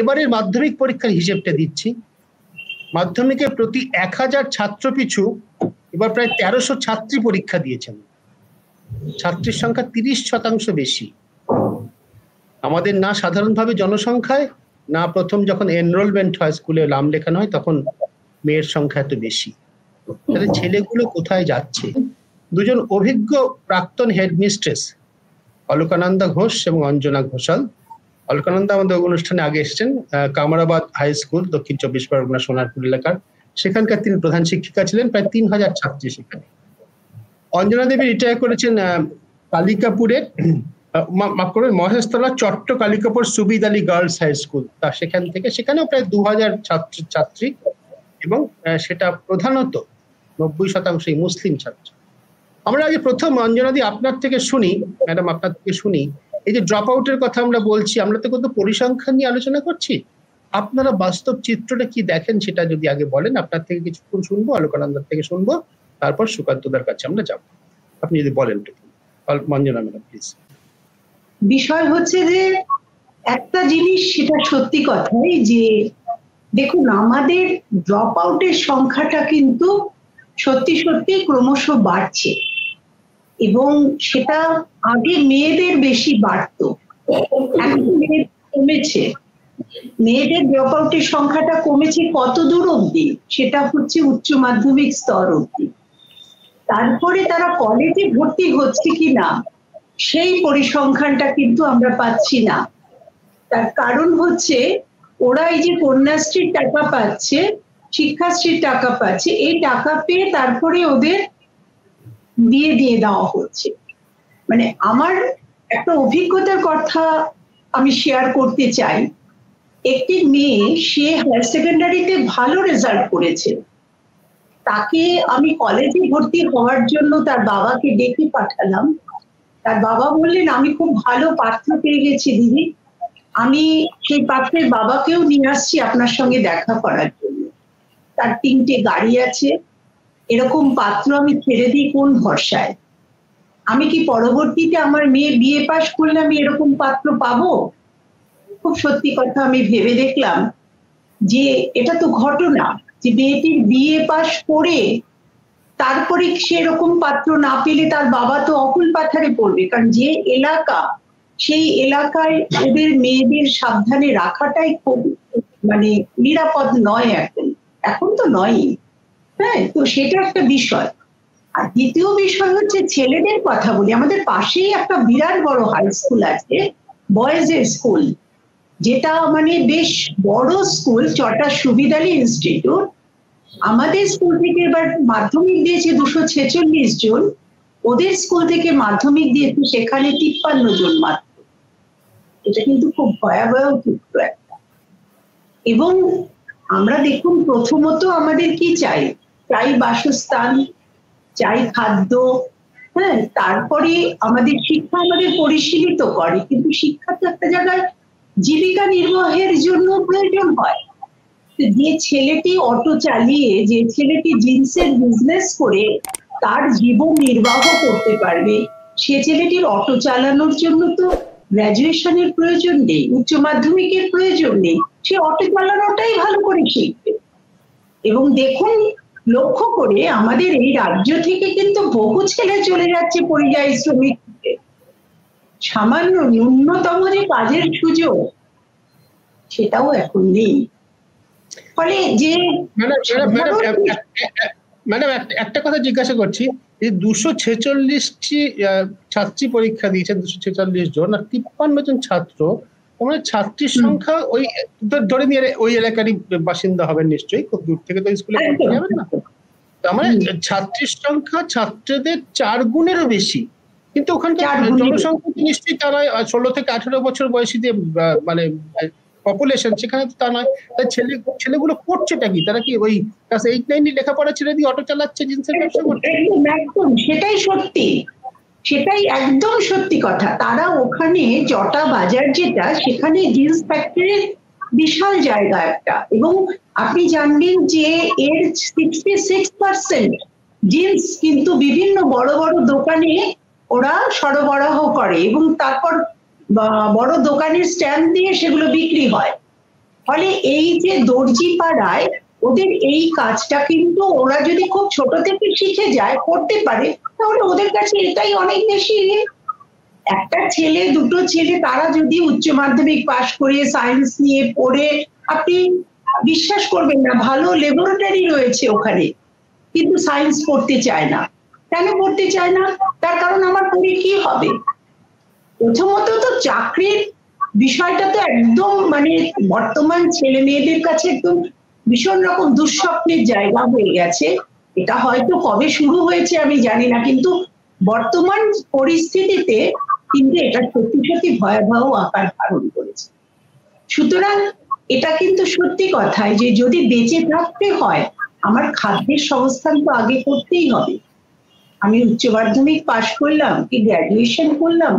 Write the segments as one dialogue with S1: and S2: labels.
S1: এবারের মাধ্যমিক পরীক্ষার হিসেবটা দিচ্ছি। মাধ্যমিকের প্রতি 1000 ছাত্র পিছু এবার প্রায় 1300 ছাত্রী পরীক্ষা দিয়েছেন। ছাত্রীর সংখ্যা 30% বেশি। আমাদের না সাধারণভাবে জনসংখ্যায়, না প্রথম যখন এনরোলমেন্ট হয়, স্কুলে নাম লেখানো হয়, তখন মেয়ের সংখ্যা এত বেশি। তাহলে ছেলেগুলো কোথায় যাচ্ছে? দুজন অভিজ্ঞ প্রাক্তন হেডমিস্ট্রেস অলকানন্দা ঘোষ এবং অঞ্জনা ঘোষাল। অলকানন্দা আমাদের অনুষ্ঠানে আগে এসেছেন, কামরাবাদ হাই স্কুল, দক্ষিণ 24 পরগনা সোনারপুর এলাকার, সেখানকার তিনি প্রধান শিক্ষিকা ছিলেন, প্রায় 3000 ছাত্রী সেখানে। অঞ্জনা দেবী রিটায়ার করেছেন কালিকাপুরের, মাফ করবেন, Maheshtala চট্ট Kalikapur Subid Ali girls high school, তা সেখান থেকে, সেখানেও প্রায় 2000 ছাত্রী, এবং সেটা প্রধানত 90% মুসলিম ছাত্র। আমরা আগে প্রথম অঞ্জনাদি আপনার থেকে শুনি, ম্যাডাম আপনার থেকে শুনি, এই যে ড্রপ আউটের কথা আমরা বলছি, আমরা তো কত পরিসংখ্যান নিয়ে আলোচনা করছি, আপনারা বাস্তব চিত্রটা কি দেখেন সেটা যদি আগে বলেন। আপনার থেকে কিছুক্ষণ শুনবো, অলকানন্দার থেকে শুনবো, তারপর সুকান্তদার কাছে আমরা যাব। আপনি যদি বলেন অঞ্জনা ম্যাডাম প্লিজ।
S2: বিষয় হচ্ছে যে একটা জিনিস, সেটা সত্যি কথাই যে দেখুন, আমাদের ড্রপ আউটের সংখ্যাটা কিন্তু সত্যি সত্যি ক্রমশ বাড়ছে, এবং সেটা আগে মেয়েদের বেশি বাড়তো, এখন কমেছে। মেয়েদের ড্রপ আউটের সংখ্যাটা কমেছে কত দূর অব্দি? সেটা হচ্ছে উচ্চ মাধ্যমিক স্তর অব্দি। তারপরে তারা কলেজে ভর্তি হচ্ছে কিনা সেই পরিসংখ্যানটা কিন্তু আমরা পাচ্ছি না। তার কারণ হচ্ছে ওরা এই যে কন্যাশ্রীর টাকা পাচ্ছে, শিক্ষাশ্রীর টাকা পাচ্ছে, এই টাকা পেয়ে তারপরে ওদের বিয়ে দিয়ে দেওয়া হচ্ছে। মানে আমার একটা অভিজ্ঞতার কথা আমি শেয়ার করতে চাই। একটি মেয়ে, সে হায়ার সেকেন্ডারিতে ভালো রেজাল্ট করেছে, তাকে আমি কলেজে ভর্তি হওয়ার জন্য তার বাবাকে ডেকে পাঠালাম। তার বাবা বললেন, আমি খুব ভালো পাত্র পেয়ে গেছি দিদি, আমি সেই পাত্রের বাবাকেও নিয়ে আসছি আপনার সঙ্গে দেখা করার জন্য। তার 3টে গাড়ি আছে, এরকম পাত্র আমি ছেড়ে দিই কোন ভরসায়? আমি কি পরবর্তীতে আমার মেয়ে বিএ পাশ করলে আমি এরকম পাত্র পাবো? খুব সত্যি কথা, আমি ভেবে দেখলাম যে এটা তো ঘটনা, যে মেয়েটির বিএ পাশ করে তারপরে সেরকম পাত্র না পেলে তার বাবা তো অকুল পাথারে পড়বে। কারণ যে এলাকা, সেই এলাকায় ওদের মেয়েদের সাবধানে রাখাটাই খুব মানে নিরাপদ নয় এখন, এখন তো নয়ই। হ্যাঁ, তো সেটা একটা বিষয়। আর দ্বিতীয় বিষয় হচ্ছে ছেলেদের কথা বলি। আমাদের পাশেই একটা বিরাট বড় হাই স্কুল আছে, বয়েজের স্কুল, যেটা মানে বেশ বড় স্কুল, চটা সুবিদ আলী ইনস্টিটিউট। আমাদের স্কুল থেকে এবার মাধ্যমিক দিয়েছে 246 জন, ওদের স্কুল থেকে মাধ্যমিক দিয়েছে সেখানে 53 জন মাত্র। এটা কিন্তু খুব ভয়াবহ চিত্র একটা। এবং আমরা দেখুন, প্রথমত আমাদের কি চাই? চাই বাসস্থান, চাই খাদ্য, হ্যাঁ, তারপরে আমাদের শিক্ষা আমাদের পরিশীলিত করে, কিন্তু শিক্ষা তো একটা জায়গায় জীবিকা নির্বাহের জন্য প্রয়োজন হয়। যে ছেলেটি অটো চালিয়ে, যে ছেলেটি জিন্সের বিজনেস করে তার জীবন নির্বাহ করতে পারবে, সে ছেলেটির অটো চালানোর জন্য তো গ্রাজুয়েশনের প্রয়োজন নেই, উচ্চ মাধ্যমিকের প্রয়োজন নেই, সে অটো চালানোটাই ভালো করে শিখবে। এবং দেখুন, লক্ষ্য করে আমাদের এই রাজ্য থেকে কিন্তু বহু ছেলে চলে যাচ্ছে পরিযায়ী শ্রমিক, সামান্য ন্যূনতম যে কাজের সুযোগ সেটাও এখন নেই। ফলে যে
S1: ম্যাডাম একটা কথা জিজ্ঞাসা করছি, এই 246টি ছাত্রী পরীক্ষা দিয়েছেন, 246 জন, আর 53 জন ছাত্র, মানে ছাত্রীর সংখ্যা ওই ধরে নিয়ে ওই এলাকারই বাসিন্দা হবেন নিশ্চয়ই, খুব দূর থেকে তো স্কুলে পড়তে যাবেন না। মানে ছাত্রীর সংখ্যা ছাত্রদের 4 গুণেরও বেশি, কিন্তু ওখানকার জনসংখ্যা নিশ্চয়ই তারা 16 থেকে 18 বছর বয়সীদের মানে পপুলেশন, সেখানে তো তা নয়। তাই ছেলেগুলো করছেটা কি? তারা কি ওই ক্লাস 8-9 লেখাপড়া ছেড়ে দিয়ে অটো চালাচ্ছে, জিন্সের ব্যবসা করছে?
S2: একদম সেটাই সত্যি, সেটাই একদম সত্যি কথা। তারা ওখানে জটা বাজার যেটা, সেখানে জিন্স ফ্যাক্টরির বিশাল জায়গা একটা, এবং আপনি জানবেন যে এর 66% জিন্স কিন্তু বিভিন্ন বড় বড় দোকানে ওরা সরবরাহ করে, এবং তারপর বড় দোকানের স্ট্যান্ড দিয়ে সেগুলো বিক্রি হয়। ফলে এই যে দর্জি পাড়ায় ওদের এই কাজটা কিন্তু ওরা যদি খুব ছোট থেকে শিখে যায়, করতে পারে, তাহলে ওদের কাছে এটাই অনেক বেশি। একটা ছেলে দুটো ছেলে তারা যদি উচ্চ মাধ্যমিক পাশ করে সায়েন্স নিয়ে পড়ে, আপনি বিশ্বাস করবেন না, ভালো ল্যাবরেটরি রয়েছে ওখানে, কিন্তু সায়েন্স পড়তে চায় না। কেন পড়তে চায় না? তার কারণ আমার পড়ে কি হবে। প্রথমত তো চাকরির বিষয়টা তো একদম মানে বর্তমান ছেলে মেয়েদের কাছে একদম ভীষণ রকম দুঃস্বপ্নের জায়গা হয়ে গেছে। এটা হয়তো কবে শুরু হয়েছে আমি জানি না, কিন্তু বর্তমান পরিস্থিতিতে কিন্তু এটা সত্যি সত্যি ভয়াবহ আকার ধারণ করেছে। সুতরাং এটা কিন্তু সত্যি কথাই যে যদি বেঁচে থাকতে হয় আমার খাদ্যের সংস্থান তো আগে করতেই হবে। আমি উচ্চ মাধ্যমিক পাশ করলাম কি গ্র্যাজুয়েশন করলাম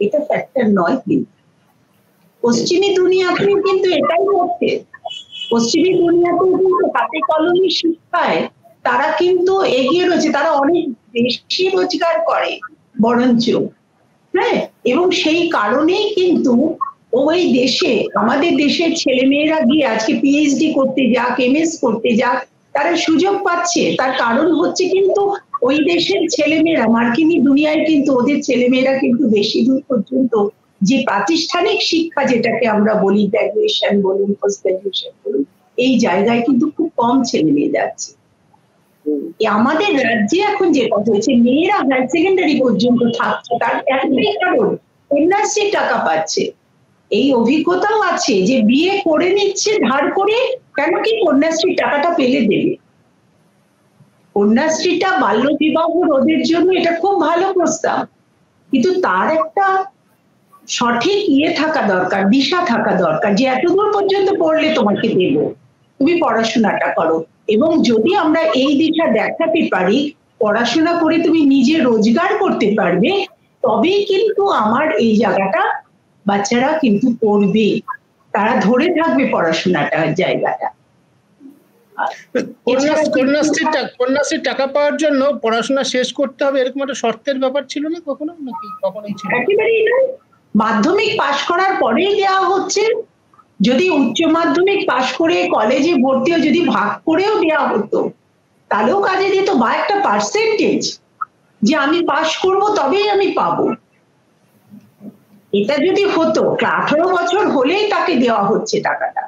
S2: এটা ফ্যাক্টর নয়। কিন্তু পশ্চিমী দুনিয়াতেও কিন্তু এটাই হচ্ছে। পশ্চিমী দুনিয়াতেও কিন্তু হাতে কলমে শিক্ষায় তারা কিন্তু এগিয়ে রয়েছে, তারা অনেক বেশি রোজগার করে বরঞ্চ। হ্যাঁ, এবং সেই কারণেই কিন্তু ওই দেশে আমাদের দেশের ছেলে মেয়েরা গিয়ে আজকে পিএইচডি করতে যাক, এমএস করতে যাক, তারা সুযোগ পাচ্ছে। তার কারণ হচ্ছে কিন্তু ওই দেশের ছেলেমেয়েরা, মার্কিনী দুনিয়ায় কিন্তু ওদের ছেলেমেয়েরা কিন্তু বেশি দূর পর্যন্ত যে প্রাতিষ্ঠানিক শিক্ষা যেটাকে আমরা বলি, গ্র্যাজুয়েশন বলুন, পোস্ট গ্র্যাজুয়েশন বলুন, এই জায়গায় কিন্তু খুব কম ছেলে মেয়ে যাচ্ছে। আমাদের রাজ্যে এখন যেটা হয়েছে, মেয়েরা হায়ার সেকেন্ডারি পর্যন্ত থাকছে, তার একটাই কারণ কন্যাশ্রী টাকা পাচ্ছে। এই অভিজ্ঞতাও আছে যে বিয়ে করে নিচ্ছে ধার করে, কেন কি কন্যাশ্রী টাকাটা পেলে দেবে। কন্যাশ্রীটা বাল্য বিবাহ রোধের জন্য এটা খুব ভালো প্রস্তাব, কিন্তু তার একটা সঠিক থাকা দরকার, দিশা থাকা দরকার, যে এতদূর পর্যন্ত পড়লে তোমাকে দেব, তুমি পড়াশোনাটা করো। এবং যদি আমরা এই দিশা দেখাতে পারি, পড়াশোনা করে তুমি নিজে রোজগার করতে পারবে, তবেই কিন্তু আমার এই জায়গাটা বাচ্চারা কিন্তু পড়বে, তারা ধরে থাকবে পড়াশোনাটার জায়গাটা।
S1: কন্যাশ্রীর টাকা পাওয়ার জন্য পড়াশোনা শেষ করতে হবে এরকম একটা শর্তের ব্যাপার ছিল না কখনো, নাকি কখনোই ছিল?
S2: একেবারেই না, মাধ্যমিক পাশ করার পরেই দেওয়া হচ্ছে। যদি উচ্চ মাধ্যমিক পাশ করে কলেজে ভর্তিও যদি ভাগ করেও দেওয়া হতো তাহলেও কাজে দিত, বা একটা পার্সেন্টেজ যে আমি পাশ করব তবেই আমি পাবো। এটা যদি হতো 18 বছর হলেই তাকে দেওয়া হচ্ছে টাকাটা,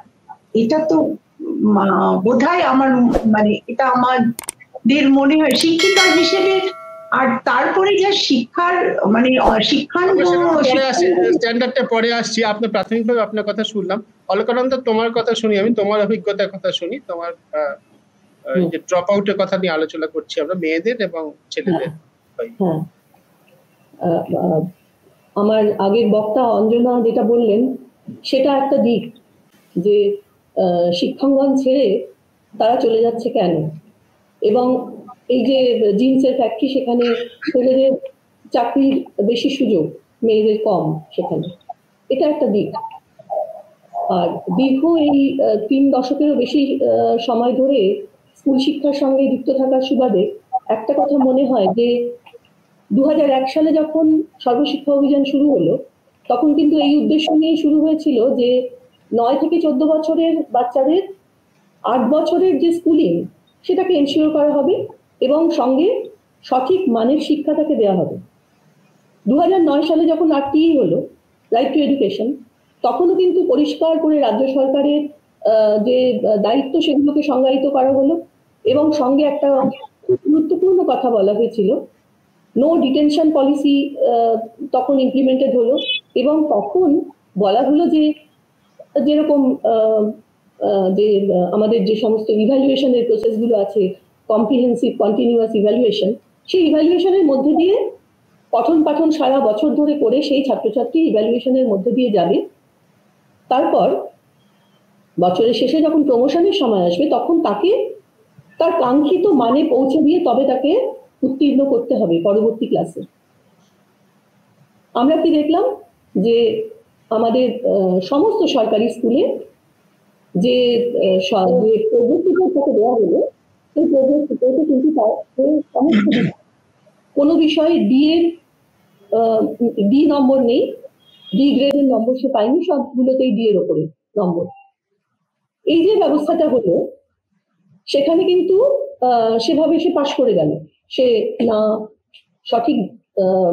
S2: এটা তো বোধহয় আমার মানে এটা আমাদের মনে হয় শিক্ষিকা হিসেবে। আর তারপরে যে শিক্ষার মানে
S1: স্ট্যান্ডার্ডটা পরে আসছি। আপনার প্রাথমিকভাবে আপনার কথা শুনলাম। অলকানন্দা, তোমার কথা শুনি আমি, তোমার অভিজ্ঞতার কথা শুনি। তোমার যে ড্রপ আউটের কথা নিয়ে আলোচনা করছি আমরা, মেয়েদের এবং ছেলেদের।
S3: হ্যাঁ, আমার আগের বক্তা অঞ্জনা যেটা বললেন সেটা একটা দিক, যে শিক্ষাঙ্গন ছেড়ে তারা চলে যাচ্ছে কেন, এবং এই যে জিন্সের ফ্যাক্টরি, সেখানে ছেলেদের চাকরির বেশি সুযোগ, মেয়েদের কম সেখানে, এটা একটা দিক। আর দীর্ঘ এই 3 দশকেরও বেশি সময় ধরে স্কুল শিক্ষার সঙ্গে যুক্ত থাকার সুবাদে একটা কথা মনে হয় যে 2001 সালে যখন সর্বশিক্ষা অভিযান শুরু হলো, তখন কিন্তু এই উদ্দেশ্য নিয়ে শুরু হয়েছিল যে 9 থেকে 14 বছরের বাচ্চাদের 8 বছরের যে স্কুলিং সেটাকে এনশিওর করা হবে এবং সঙ্গে সঠিক মানের শিক্ষা তাকে দেওয়া হবে। 2009 সালে যখন RTE হলো, রাইট টু এডুকেশন, তখনও কিন্তু পরিষ্কার করে রাজ্য সরকারের যে দায়িত্ব সেগুলোকে সংজ্ঞায়িত করা হলো, এবং সঙ্গে একটা গুরুত্বপূর্ণ কথা বলা হয়েছিল, নো ডিটেনশন পলিসি তখন ইমপ্লিমেন্টেড হলো। এবং তখন বলা হলো যে যেরকম যে আমাদের যে সমস্ত ইভ্যালুয়েশনের প্রসেসগুলো আছে, কম্প্রিহেন্সিভ কন্টিনিউয়াস ইভ্যালুয়েশন, সেই ইভ্যালুয়েশনের মধ্যে দিয়ে পঠন পাঠন সারা বছর ধরে করে সেই ছাত্রছাত্রী ইভ্যালুয়েশনের মধ্যে দিয়ে যাবে। তারপর বছরের শেষে যখন প্রমোশনের সময় আসবে তখন তাকে তার কাঙ্ক্ষিত মানে পৌঁছে দিয়ে তবে তাকে উত্তীর্ণ করতে হবে পরবর্তী ক্লাসে। আমরা কি দেখলাম যে আমাদের সমস্ত সরকারি স্কুলে যে প্রযুক্তিটা দেওয়া হলো, সেই প্রযুক্তিতে কিন্তু সমস্ত কোনো বিষয়ে ডি নম্বর নেই, ডি গ্রেডের নম্বর সে পায়নি, সবগুলোতেই ডি এর ওপরে নম্বর। এই যে ব্যবস্থাটা হলো, সেখানে কিন্তু সেভাবে সে পাশ করে গেল, সে না সঠিক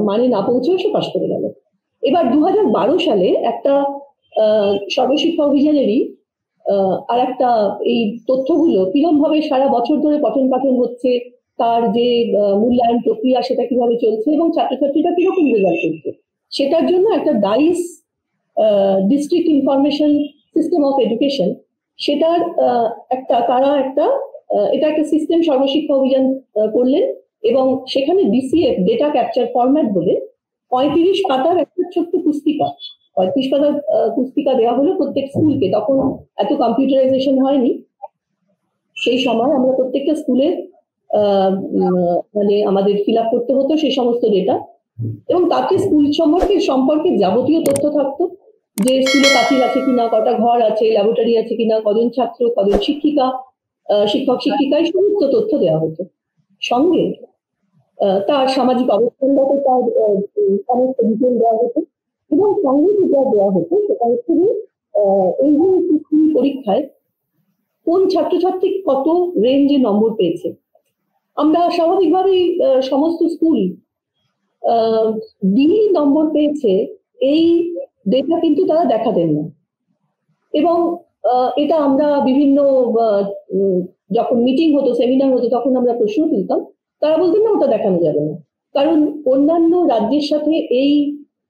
S3: মানে না পৌঁছেও সে পাশ করে গেল। এবার 2012 সালে একটা সর্বশিক্ষা অভিযানেরই আর একটা এই তথ্যগুলো কিরম ভাবে সারা বছর ধরে পঠন পাঠন হচ্ছে, তার যে মূল্যায়ন প্রক্রিয়া সেটা কিভাবে চলছে এবং ছাত্রছাত্রীরা কিরকম রেজাল্ট করছে, সেটার জন্য একটা DISE district information system of education, সেটার এটা একটা সিস্টেম সর্বশিক্ষা অভিযান করলেন এবং সেখানে ডিসিএফ ডেটা ক্যাপচার ফরম্যাট বলে 35 পাতার একটা ছোট্ট পুস্তিকা, 35 পাতার পুস্তিকা দেওয়া হলো প্রত্যেক স্কুলকে। তখন এত কম্পিউটারাইজেশন হয়নি, সেই সময় আমরা প্রত্যেকটা স্কুলে মানে আমাদের ফিল আপ করতে হতো সেই সমস্ত ডেটা, এবং তাতে স্কুল সম্পর্কে যাবতীয় তথ্য থাকতো, যে স্কুলে পাঁচিল আছে কিনা, কটা ঘর আছে, ল্যাবরেটরি আছে কিনা, কজন ছাত্র, কজন শিক্ষিকা, শিক্ষক শিক্ষিকা, এই সমস্ত তথ্য দেওয়া হতো। সঙ্গে তার সামাজিক অবস্থানগত তার সমস্ত ডিটেল দেওয়া হতো, এবং সঙ্গে যেটা দেওয়া হতো সেটা হচ্ছে যে এই যে স্কুল পরীক্ষায় কোন ছাত্রছাত্রী কত রেঞ্জে নম্বর পেয়েছে। আমরা স্বাভাবিকভাবেই সমস্ত স্কুল ডি নম্বর পেয়েছে এই ডেটা কিন্তু তারা দেখাতেন না, এবং এটা আমরা বিভিন্ন যখন মিটিং হতো, সেমিনার হতো, তখন আমরা প্রশ্ন তুলতাম, তারা বলতেন না ওটা দেখানো যাবে না, কারণ অন্যান্য রাজ্যের সাথে এই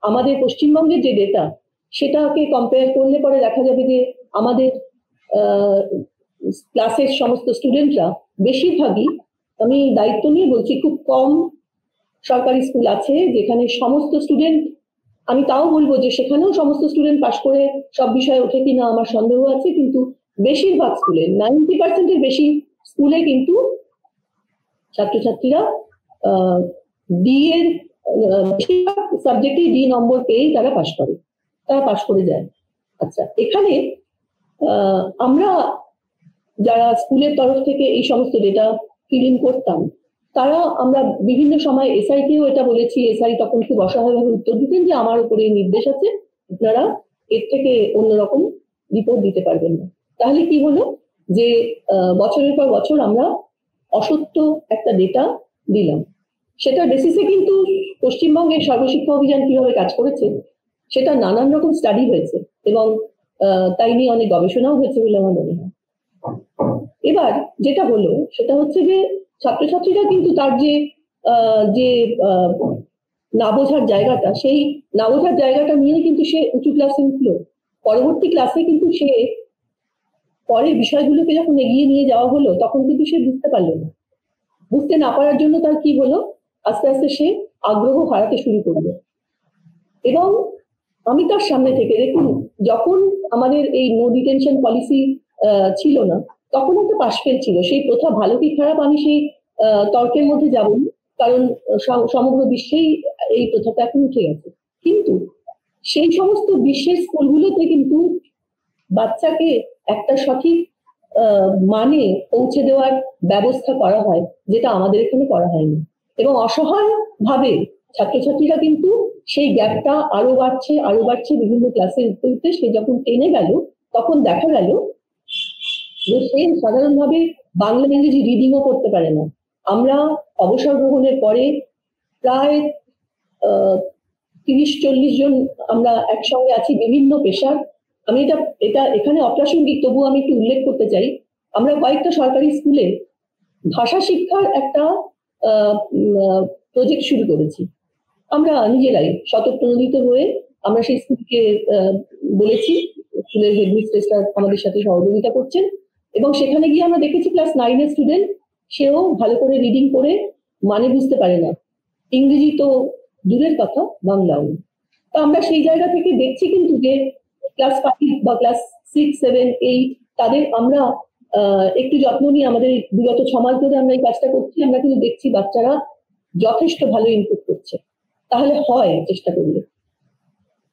S3: আমাদের পশ্চিমবঙ্গের যে ডেটা সেটাকে কম্পেয়ার করলে পরে দেখা যাবে যে আমাদের ক্লাসের সমস্ত স্টুডেন্টরা বেশিরভাগই, আমি দায়িত্ব নিয়ে বলছি, খুব কম সরকারি স্কুল আছে যেখানে সমস্ত স্টুডেন্ট, আমি তাও বলবো যে সেখানেও সমস্ত স্টুডেন্ট পাশ করে সব বিষয়ে ওঠে কিনা আমার সন্দেহ আছে, কিন্তু বেশিরভাগ স্কুলে 90% বেশি স্কুলে কিন্তু ছাত্রছাত্রীরা ডি এর সাবজেক্টে ডি নম্বর পেয়েই তারা পাশ করে যায়। আচ্ছা, এখানে আমরা যারা স্কুলের তরফ থেকে এই সমস্ত ডেটা ফিল ইন করতাম, আমরা বিভিন্ন সময় এসআই কেও এটা বলেছি, এসআই তখন খুব অসহায়ভাবে উত্তর দিতেন যে আমার উপরে নির্দেশ আছে, আপনারা এর থেকে অন্যরকম রিপোর্ট দিতে পারবেন না। তাহলে কি হলো যে বছরের পর বছর আমরা অসত্য একটা ডেটা দিলাম। সেটা বেসিসে কিন্তু পশ্চিমবঙ্গের সর্বশিক্ষা অভিযান কিভাবে কাজ করেছে সেটা নানান রকম স্টাডি হয়েছে, এবং তাই নিয়ে অনেক গবেষণাও হয়েছে বলে আমার মনে হয়। এবার যেটা হলো সেটা হচ্ছে যে ছাত্রছাত্রীরা কিন্তু তার যে না বোঝার জায়গাটা, সেই না বোঝার জায়গাটা নিয়ে কিন্তু সে উঁচু ক্লাসে উঠলো, পরবর্তী ক্লাসে কিন্তু সে পরের বিষয়গুলোকে যখন এগিয়ে নিয়ে যাওয়া হলো তখন কিন্তু সে বুঝতে পারলো না। বুঝতে না পারার জন্য তার কি হলো, আস্তে আস্তে সে আগ্রহ হারাতে শুরু করলো। এবং আমি তার সামনে থেকে, দেখুন, যখন আমাদের এই নো ডিটেনশন পলিসি ছিল না, তখন একটা পাশ ফেল ছিল। সেই প্রথা ভালো কি খারাপ আমি সেই তর্কের মধ্যে যাব না, কারণ সমগ্র বিশ্বেই এই প্রথাটা এখন উঠে গেছে। কিন্তু সেই সমস্ত বিশ্বের স্কুলগুলোতে কিন্তু বাচ্চাকে একটা সঠিক মানে পৌঁছে দেওয়ার ব্যবস্থা করা হয়, যেটা আমাদের এখানে করা হয়নি। এবং অসহায় ভাবে ছাত্রছাত্রীরা কিন্তু সেই গ্যাপটা আরো বাড়ছে বিভিন্ন ক্লাসে উঠতে উঠতে। সে যখন 10-এ গেল তখন দেখা গেল যে সে সাধারণভাবে বাংলা ইংরেজি রিডিংও করতে পারে না। আমরা অবসর গ্রহণের পরে প্রায় 30-40 জন আমরা একসঙ্গে আছি, বিভিন্ন পেশার। আমি এটা এখানে অপ্রাসঙ্গিক, তবুও আমি একটু উল্লেখ করতে চাই। আমরা কয়েকটা সরকারি স্কুলে ভাষা শিক্ষার একটা প্রজেক্ট শুরু করেছি। আমরা নিজেরাই স্বতঃপ্রণোদিত হয়ে আমরা সেই স্কুলকে বলেছি, স্কুলের হেডমিস্ট্রেসরা আমাদের সাথে সহযোগিতা করছেন, এবং সেখানে গিয়ে আমরা দেখেছি ক্লাস 9-এর স্টুডেন্ট, সেও ভালো করে রিডিং করে মানে বুঝতে পারে না, ইংরেজি তো দূরের কথা, বাংলাও। তো আমরা সেই জায়গা থেকে দেখছি কিন্তু যে ক্লাস 5 বা ক্লাস 6, 7, 8 তাদের আমরা একটু যত্ন নিয়ে আমাদের বিগত 6 মাস ধরে আমরা এই কাজটা করছি। আমরা কিন্তু দেখছি বাচ্চারা যথেষ্ট ভালো ইনপুট করছে। তাহলে হয় চেষ্টা করলে,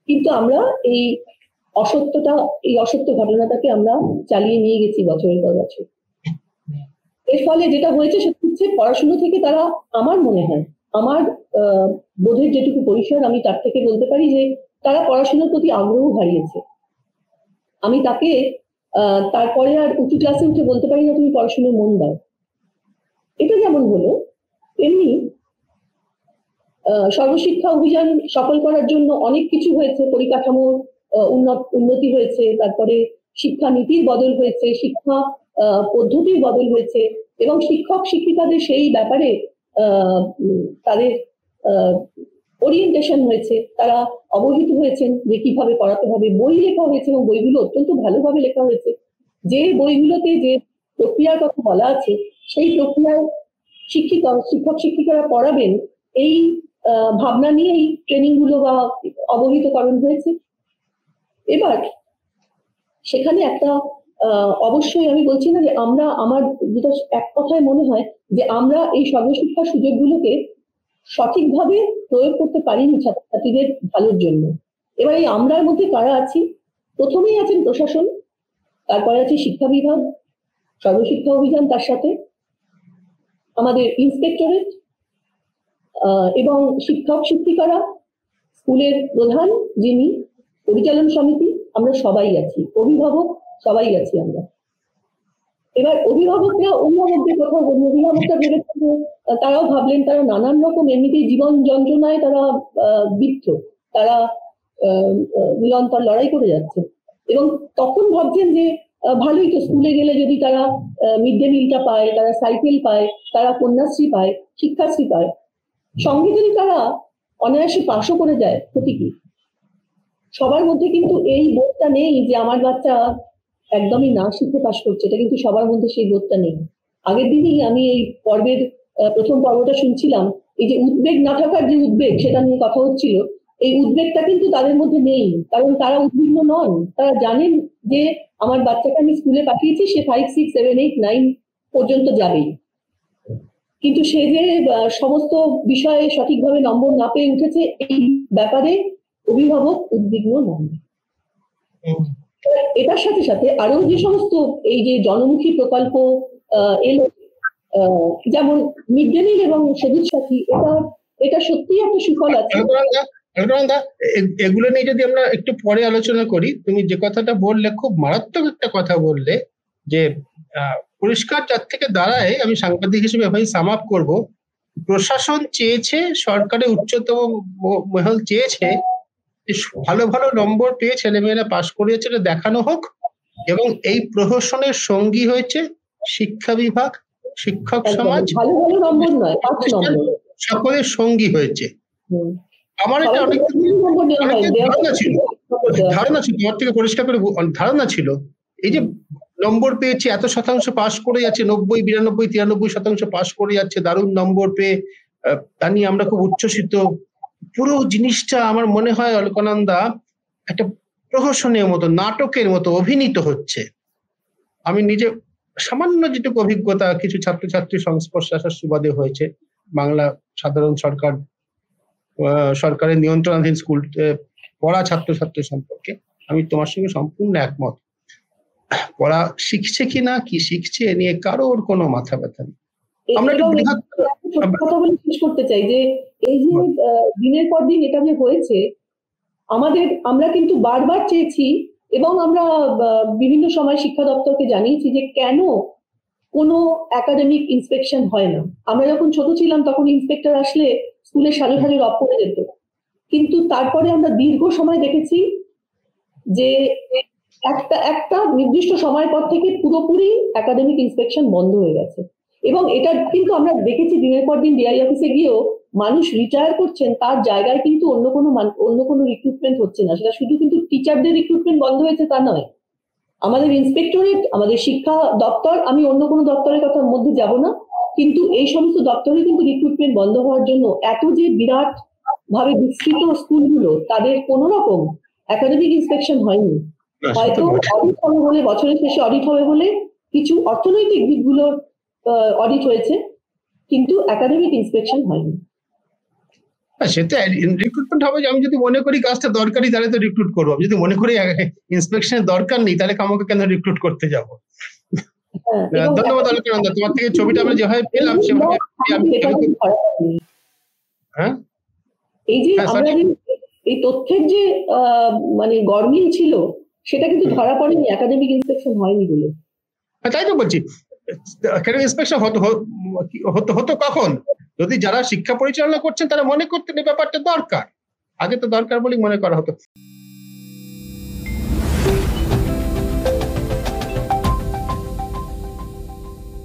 S3: কিন্তু আমরা এই অসত্য ঘটনাটাকে আমরা চালিয়ে নিয়ে গেছি বছরের পর বছর। এর ফলে যেটা হয়েছে সেটা হচ্ছে পড়াশুনো থেকে তারা, আমার মনে হয়, আমার বোধের যেটুকু পরিসর আমি তার থেকে বলতে পারি যে তারা পড়াশোনার প্রতি আগ্রহ হারিয়েছে। আমি তাকে তারপরে আর উঁচু ক্লাসে উঠে বলতে পারি না তুমি পড়াশোনায় মন দাও। এটা যেমন হলো, এমনি সর্বশিক্ষা অভিযান সফল করার জন্য অনেক কিছু হয়েছে, পরিকাঠামোর উন্নতি হয়েছে, তারপরে শিক্ষা নীতির বদল হয়েছে, শিক্ষা পদ্ধতির বদল হয়েছে, এবং শিক্ষক শিক্ষিকাদের সেই ব্যাপারে তাদের ওরিয়েন্টেশন হয়েছে, তারা অবহিত হয়েছেন যে কিভাবে পড়াতে হবে। বই লেখা হয়েছে এবং বইগুলো অত্যন্ত ভালোভাবে লেখা হয়েছে। যে বইগুলোতে যে প্রক্রিয়ার কথা বলা আছে সেই প্রক্রিয়ায় শিক্ষক শিক্ষিকারা পড়াবেন, এই ভাবনা নিয়েই ট্রেনিং গুলো বা অবহিতকরণ হয়েছে। এবার সেখানে একটা অবশ্যই আমি বলছি না যে আমরা, আমার যেটা এক কথায় মনে হয় যে আমরা এই সর্বশিক্ষার সুযোগগুলোকে সঠিকভাবে প্রয়োগ করতে পারিনি ছাত্রছাত্রীদের ভালোর জন্য। এবার এই আমরার মধ্যে কারা আছি? প্রথমেই আছেন প্রশাসন, তারপরে আছে শিক্ষা বিভাগ, সর্বশিক্ষা অভিযান, তার সাথে আমাদের ইন্সপেক্টরেট এবং শিক্ষক শিক্ষিকারা, স্কুলের প্রধান যিনি, পরিচালন সমিতি, আমরা সবাই আছি, অভিভাবক সবাই আছি আমরা। এবার অভিভাবকরা অভিভাবকদের কথা বলি, অভিভাবকরা ভেবেছেন, তারাও ভাবলেন, তারা নানান রকম এমনিতেই জীবন যন্ত্রণায় তারা বিদ্ধ, তারা নিরন্তর লড়াই করে যাচ্ছে, এবং তখন ভাবছেন যে ভালোই তো, স্কুলে গেলে যদি তারা মিড ডে মিলটা পায়, তারা সাইকেল পায়, তারা কন্যাশ্রী পায়, শিক্ষাশ্রী পায়, সঙ্গে যদি তারা অনায়াসে পাশও করে যায়, ক্ষতি কি? সবার মধ্যে কিন্তু এই বোধটা নেই যে আমার বাচ্চা একদমই না শিখে পাশ করছে, এটা কিন্তু সবার মধ্যে সেই বোধটা নেই। আগের দিনই আমি এই পর্বের প্রথম পর্বটা শুনছিলাম, এই যে উদ্বেগ না থাকার যে উদ্বেগ, সেটা নিয়ে কথা হচ্ছিল। এই উদ্বেগটা কিন্তু তাদের মধ্যে নেই, কারণ তারা উদ্বিগ্ন নন। তারা জানেন যে আমার বাচ্চাকে আমি স্কুলে পাঠিয়েছি, সে 5, 6, 7, 8, 9 পর্যন্ত যাবেই, কিন্তু সে যে সমস্ত বিষয়ে সঠিকভাবে নম্বর না পেয়ে উঠেছে, এই ব্যাপারে অভিভাবক উদ্বিগ্ন নন। এটার সাথে সাথে আরো যে সমস্ত এই যে জনমুখী প্রকল্প এলো, যেমন মিড ডে মিল এবং সবুজ সাথী, এটা সত্যি একটা সুফল আছে।
S1: এগুলো নিয়ে যদি আমরা একটু পরে আলোচনা করি, তুমি যে কথাটা বললে খুব মারাত্মক একটা কথা বললে, যে পরিষ্কার যার থেকে দাঁড়ায়, আমি সাংবাদিক হিসেবে এভাবে সাম আপ করবো, প্রশাসন চেয়েছে, সরকারের উচ্চতম মহল চেয়েছে ভালো ভালো নম্বর পেয়ে ছেলেমেয়েরা পাশ করিয়েছে দেখানো হোক, এবং এই প্রহসনের সঙ্গী হয়েছে শিক্ষা বিভাগ, শিক্ষক সমাজ, সকলের সঙ্গী হয়েছে। আমার এটা অনেক ধারণা ছিল, তোমার থেকে পরিষ্কার করে ধারণা ছিল, এই যে নম্বর পেয়েছে, এত শতাংশ পাশ করে যাচ্ছে, 90, 92, 93% পাশ করে যাচ্ছে, দারুণ নম্বর পেয়ে, তা নিয়ে আমরা খুব উচ্ছ্বসিত। পুরো জিনিসটা আমার মনে হয় অলকানন্দা একটা প্রহসনের মতো, নাটকের মতো অভিনীত হচ্ছে। আমি নিজে সামান্য যেটুকু অভিজ্ঞতা কিছু ছাত্রছাত্রী সংস্পর্শে আসার সুবাদে হয়েছে, বাংলা সাধারণ সরকারের নিয়ন্ত্রণাধীন স্কুল পড়া ছাত্রছাত্রী সম্পর্কে আমি তোমার সঙ্গে সম্পূর্ণ একমত। পড়া শিখছে কিনা, কি শিখছে, এ নিয়ে কারোর কোনো মাথা ব্যথা নেই। আমরা
S3: কথা বলে শেষ করতে চাই যে এই যে দিনের পর দিন এটা যে হয়েছে, আমরা কিন্তু বারবার চেয়েছি এবং আমরা বিভিন্ন সময় শিক্ষা দপ্তরকে জানিয়েছি যে কেন কোনো একাডেমিক ইন্সপেকশন হয় না। আমরা যখন ছোট ছিলাম তখন ইন্সপেক্টর আসলে স্কুলে সাজে সাজে রব করে যেত, কিন্তু তারপরে আমরা দীর্ঘ সময় দেখেছি যে একটা নির্দিষ্ট সময়ের পর থেকে পুরোপুরি একাডেমিক ইন্সপেকশন বন্ধ হয়ে গেছে। এবং এটা কিন্তু আমরা দেখেছি দিনের পর দিন ডিআই অফিসে গিয়েও মানুষ রিটায়ার করছেন, তার জায়গায় কিন্তু অন্য কোনো রিক্রুটমেন্ট হচ্ছে না। সেটা শুধু কিন্তু টিচারদের রিক্রুটমেন্ট বন্ধ হয়েছে তা নয়, আমাদের ইন্সপেক্টরেট, আমাদের শিক্ষা দপ্তর, আমি অন্য কোনো দপ্তরের কথার মধ্যে যাব না, কিন্তু এই সমস্ত দপ্তরে কিন্তু রিক্রুটমেন্ট বন্ধ হওয়ার জন্য এত যে বিরাট ভাবে বিস্তৃত স্কুলগুলো, তাদের কোনো রকম একাডেমিক ইন্সপেকশন হয়নি। হয়তো অডিট হবে বলে, বছরের শেষে অডিট হবে বলে কিছু অর্থনৈতিক দিকগুলোর অডিট হয়েছে, কিন্তু একাডেমিক ইন্সপেকশন হয়নি।
S1: সেটা রিক্রুটমেন্ট হবে, আমি যদি মনে করি কাজটা দরকারি তাহলে তো রিক্রুট করবো, যদি মনে করি ইন্সপেকশনের দরকার নেই তাহলে আমাকে কেন রিক্রুট করতে যাবো। ধন্যবাদ অলকানন্দা, তোমার থেকে ছবিটা আমরা যেভাবে পেলাম সেভাবে
S3: এই যে আমরা এই তথ্যের যে মানে গরমিল ছিল, সেটা কিন্তু ধরা পড়েনি, একাডেমিক ইন্সপেকশন হয়নি বলে।
S1: তাই তো বলছি, একাডেমিক ইন্সপেকশন হতো কখন? যদি যারা শিক্ষা পরিচালনা করছেন তারা মনে করতেন এই ব্যাপারটা দরকার, আগে তো দরকার বলেই মনে করা হতো।